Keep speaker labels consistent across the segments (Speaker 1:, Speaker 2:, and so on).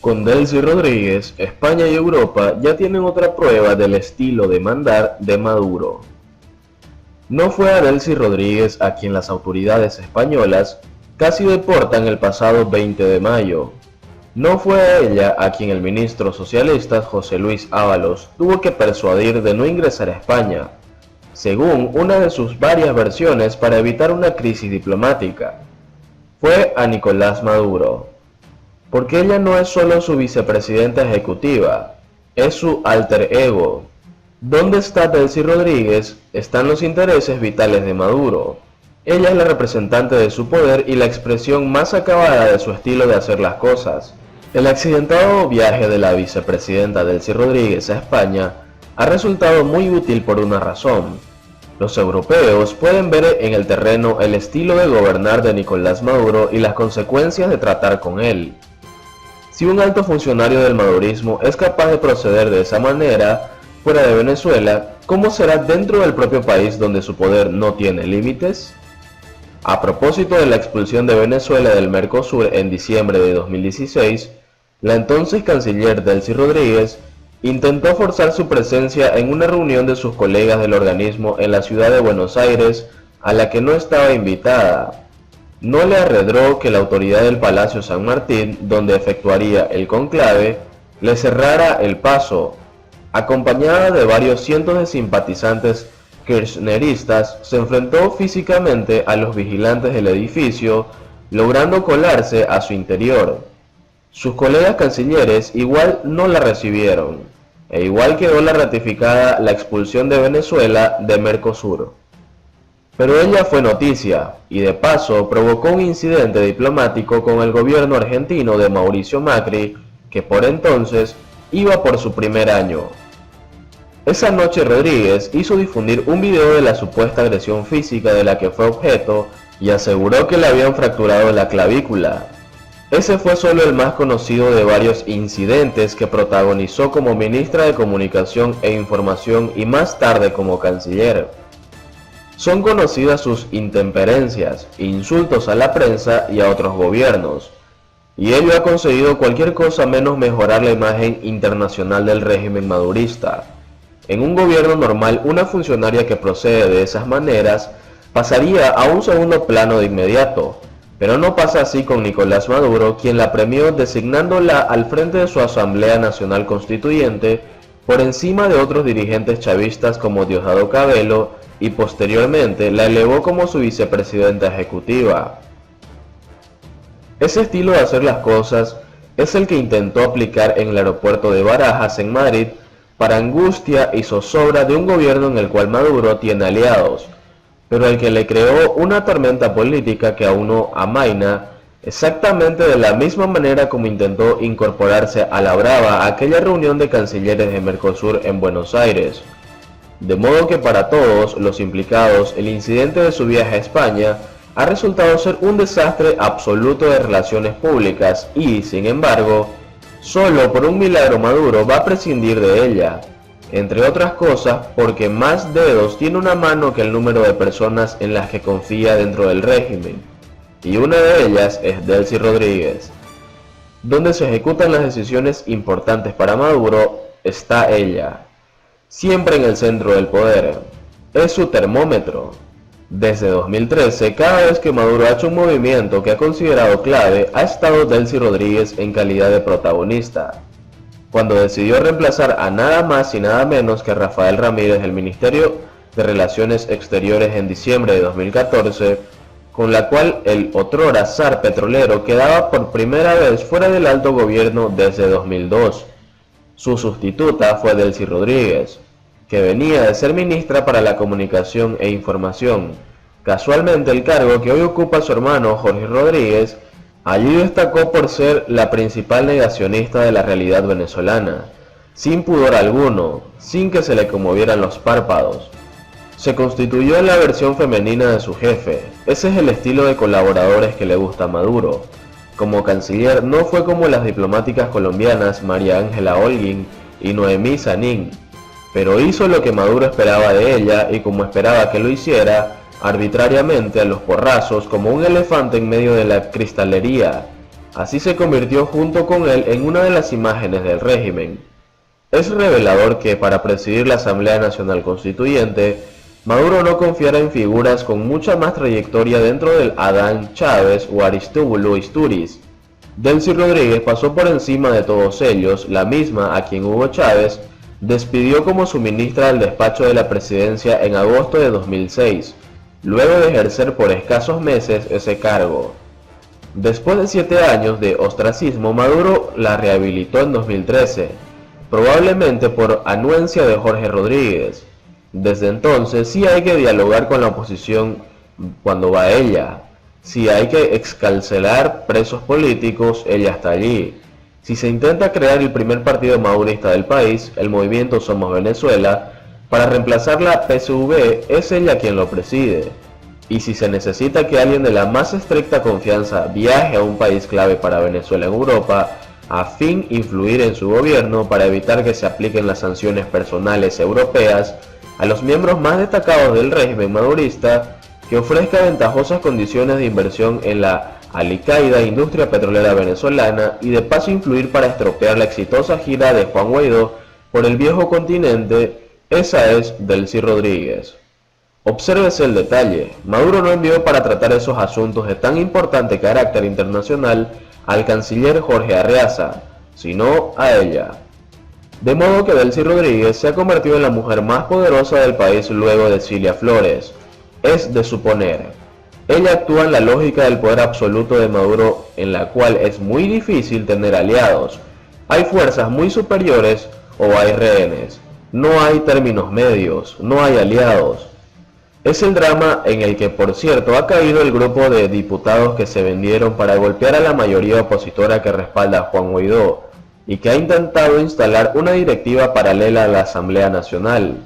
Speaker 1: Con Delcy Rodríguez, España y Europa ya tienen otra prueba del estilo de mandar de Maduro. No fue a Delcy Rodríguez a quien las autoridades españolas casi deportan el pasado 20 de mayo. No fue a ella a quien el ministro socialista José Luis Ábalos tuvo que persuadir de no ingresar a España, según una de sus varias versiones para evitar una crisis diplomática. Fue a Nicolás Maduro. Porque ella no es solo su vicepresidenta ejecutiva, es su alter ego. ¿Dónde está Delcy Rodríguez? Están los intereses vitales de Maduro. Ella es la representante de su poder y la expresión más acabada de su estilo de hacer las cosas. El accidentado viaje de la vicepresidenta Delcy Rodríguez a España ha resultado muy útil por una razón. Los europeos pueden ver en el terreno el estilo de gobernar de Nicolás Maduro y las consecuencias de tratar con él. Si un alto funcionario del madurismo es capaz de proceder de esa manera fuera de Venezuela, ¿cómo será dentro del propio país donde su poder no tiene límites? A propósito de la expulsión de Venezuela del Mercosur en diciembre de 2016, la entonces canciller Delcy Rodríguez intentó forzar su presencia en una reunión de sus colegas del organismo en la ciudad de Buenos Aires a la que no estaba invitada. No le arredró que la autoridad del Palacio San Martín, donde efectuaría el conclave, le cerrara el paso. Acompañada de varios cientos de simpatizantes kirchneristas, se enfrentó físicamente a los vigilantes del edificio, logrando colarse a su interior. Sus colegas cancilleres igual no la recibieron, e igual quedó ratificada la expulsión de Venezuela de Mercosur. Pero ella fue noticia, y de paso provocó un incidente diplomático con el gobierno argentino de Mauricio Macri, que por entonces iba por su primer año. Esa noche Rodríguez hizo difundir un video de la supuesta agresión física de la que fue objeto y aseguró que le habían fracturado la clavícula. Ese fue solo el más conocido de varios incidentes que protagonizó como ministra de Comunicación e Información y más tarde como canciller. Son conocidas sus intemperencias, insultos a la prensa y a otros gobiernos, y ello ha conseguido cualquier cosa menos mejorar la imagen internacional del régimen madurista. En un gobierno normal, una funcionaria que procede de esas maneras pasaría a un segundo plano de inmediato, pero no pasa así con Nicolás Maduro, quien la premió designándola al frente de su Asamblea Nacional Constituyente por encima de otros dirigentes chavistas como Diosdado Cabello, y posteriormente la elevó como su vicepresidenta ejecutiva. Ese estilo de hacer las cosas es el que intentó aplicar en el aeropuerto de Barajas en Madrid para angustia y zozobra de un gobierno en el cual Maduro tiene aliados, pero el que le creó una tormenta política que aún no amaina, exactamente de la misma manera como intentó incorporarse a la brava a aquella reunión de cancilleres de Mercosur en Buenos Aires. De modo que para todos los implicados, el incidente de su viaje a España ha resultado ser un desastre absoluto de relaciones públicas y, sin embargo, solo por un milagro Maduro va a prescindir de ella, entre otras cosas porque más dedos tiene una mano que el número de personas en las que confía dentro del régimen, y una de ellas es Delcy Rodríguez. Donde se ejecutan las decisiones importantes para Maduro está ella, siempre en el centro del poder. Es su termómetro. Desde 2013, cada vez que Maduro ha hecho un movimiento que ha considerado clave, ha estado Delcy Rodríguez en calidad de protagonista. Cuando decidió reemplazar a nada más y nada menos que Rafael Ramírez del Ministerio de Relaciones Exteriores en diciembre de 2014, con la cual el otrora zar petrolero quedaba por primera vez fuera del alto gobierno desde 2002. Su sustituta fue Delcy Rodríguez, que venía de ser ministra para la Comunicación e Información, casualmente el cargo que hoy ocupa su hermano Jorge Rodríguez. Allí destacó por ser la principal negacionista de la realidad venezolana, sin pudor alguno, sin que se le conmovieran los párpados. Se constituyó en la versión femenina de su jefe. Ese es el estilo de colaboradores que le gusta a Maduro. Como canciller no fue como las diplomáticas colombianas María Ángela Holguín y Noemí Sanín, pero hizo lo que Maduro esperaba de ella y como esperaba que lo hiciera, arbitrariamente a los porrazos como un elefante en medio de la cristalería, Así se convirtió junto con él en una de las imágenes del régimen. Es revelador que para presidir la Asamblea Nacional Constituyente, Maduro no confiara en figuras con mucha más trayectoria dentro del Adán Chávez o Aristóbulo Istúriz. Delcy Rodríguez pasó por encima de todos ellos, la misma a quien Hugo Chávez despidió como su ministra del despacho de la presidencia en agosto de 2006, luego de ejercer por escasos meses ese cargo. Después de 7 años de ostracismo, Maduro la rehabilitó en 2013, probablemente por anuencia de Jorge Rodríguez. Desde entonces sí hay que dialogar con la oposición cuando va ella. Si hay que excarcelar presos políticos, ella está allí. Si se intenta crear el primer partido maurista del país, el movimiento Somos Venezuela, para reemplazar la PSV, es ella quien lo preside. Y si se necesita que alguien de la más estricta confianza viaje a un país clave para Venezuela en Europa, a fin de influir en su gobierno para evitar que se apliquen las sanciones personales europeas a los miembros más destacados del régimen madurista, que ofrezca ventajosas condiciones de inversión en la alicaída industria petrolera venezolana y de paso influir para estropear la exitosa gira de Juan Guaidó por el viejo continente, esa es Delcy Rodríguez. Obsérvese el detalle, Maduro no envió para tratar esos asuntos de tan importante carácter internacional al canciller Jorge Arreaza, sino a ella. De modo que Delcy Rodríguez se ha convertido en la mujer más poderosa del país luego de Cilia Flores. Es de suponer. Ella actúa en la lógica del poder absoluto de Maduro, en la cual es muy difícil tener aliados. Hay fuerzas muy superiores o hay rehenes. No hay términos medios, no hay aliados. Es el drama en el que, por cierto, ha caído el grupo de diputados que se vendieron para golpear a la mayoría opositora que respalda a Juan Guaidó y que ha intentado instalar una directiva paralela a la Asamblea Nacional.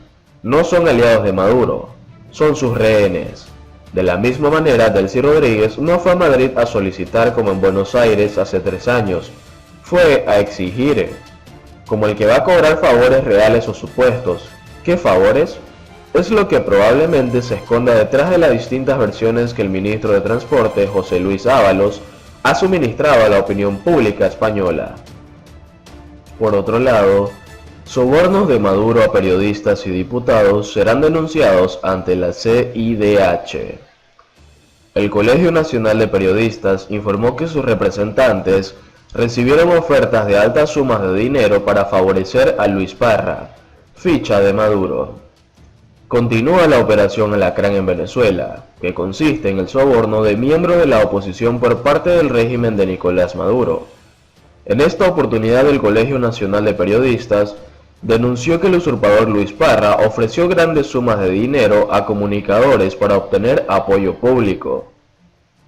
Speaker 1: No son aliados de Maduro, son sus rehenes. De la misma manera, Delcy Rodríguez no fue a Madrid a solicitar como en Buenos Aires hace 3 años, fue a exigir, como el que va a cobrar favores reales o supuestos. ¿Qué favores? Es lo que probablemente se esconda detrás de las distintas versiones que el ministro de Transporte, José Luis Ábalos, ha suministrado a la opinión pública española. Por otro lado, sobornos de Maduro a periodistas y diputados serán denunciados ante la CIDH. El Colegio Nacional de Periodistas informó que sus representantes recibieron ofertas de altas sumas de dinero para favorecer a Luis Parra, ficha de Maduro. Continúa la operación Alacrán en Venezuela, que consiste en el soborno de miembros de la oposición por parte del régimen de Nicolás Maduro. En esta oportunidad, el Colegio Nacional de Periodistas denunció que el usurpador Luis Parra ofreció grandes sumas de dinero a comunicadores para obtener apoyo público.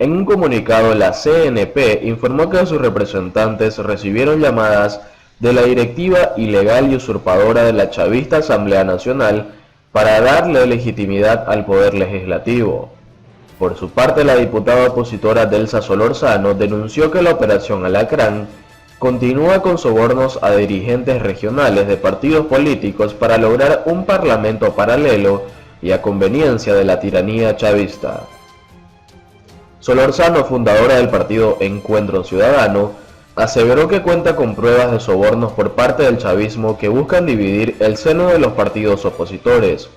Speaker 1: En un comunicado, la CNP informó que sus representantes recibieron llamadas de la directiva ilegal y usurpadora de la chavista Asamblea Nacional para darle legitimidad al poder legislativo. Por su parte, la diputada opositora Delsa Solórzano denunció que la operación Alacrán continúa con sobornos a dirigentes regionales de partidos políticos para lograr un parlamento paralelo y a conveniencia de la tiranía chavista. Solórzano, fundadora del partido Encuentro Ciudadano, aseveró que cuenta con pruebas de sobornos por parte del chavismo que buscan dividir el seno de los partidos opositores.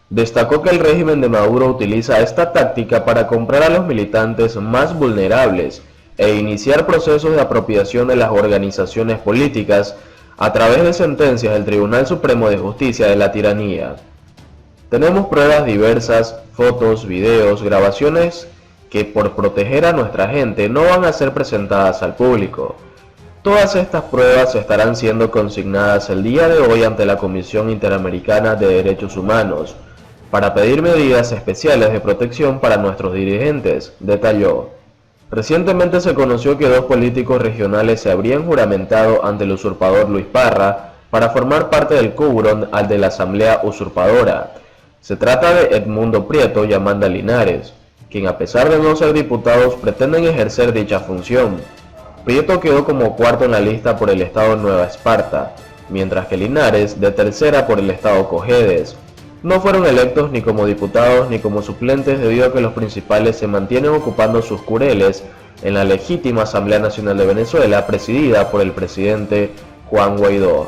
Speaker 1: Destacó que el régimen de Maduro utiliza esta táctica para comprar a los militantes más vulnerables e iniciar procesos de apropiación de las organizaciones políticas a través de sentencias del Tribunal Supremo de Justicia de la tiranía. Tenemos pruebas diversas, fotos, videos, grabaciones que por proteger a nuestra gente no van a ser presentadas al público. Todas estas pruebas estarán siendo consignadas el día de hoy ante la Comisión Interamericana de Derechos Humanos para pedir medidas especiales de protección para nuestros dirigentes, detalló. Recientemente se conoció que 2 políticos regionales se habrían juramentado ante el usurpador Luis Parra para formar parte del quórum al de la Asamblea Usurpadora. Se trata de Edmundo Prieto y Amanda Linares, quien a pesar de no ser diputados pretenden ejercer dicha función. Prieto quedó como cuarto en la lista por el estado Nueva Esparta, mientras que Linares de tercera por el estado Cojedes. No fueron electos ni como diputados ni como suplentes debido a que los principales se mantienen ocupando sus curules en la legítima Asamblea Nacional de Venezuela presidida por el presidente Juan Guaidó.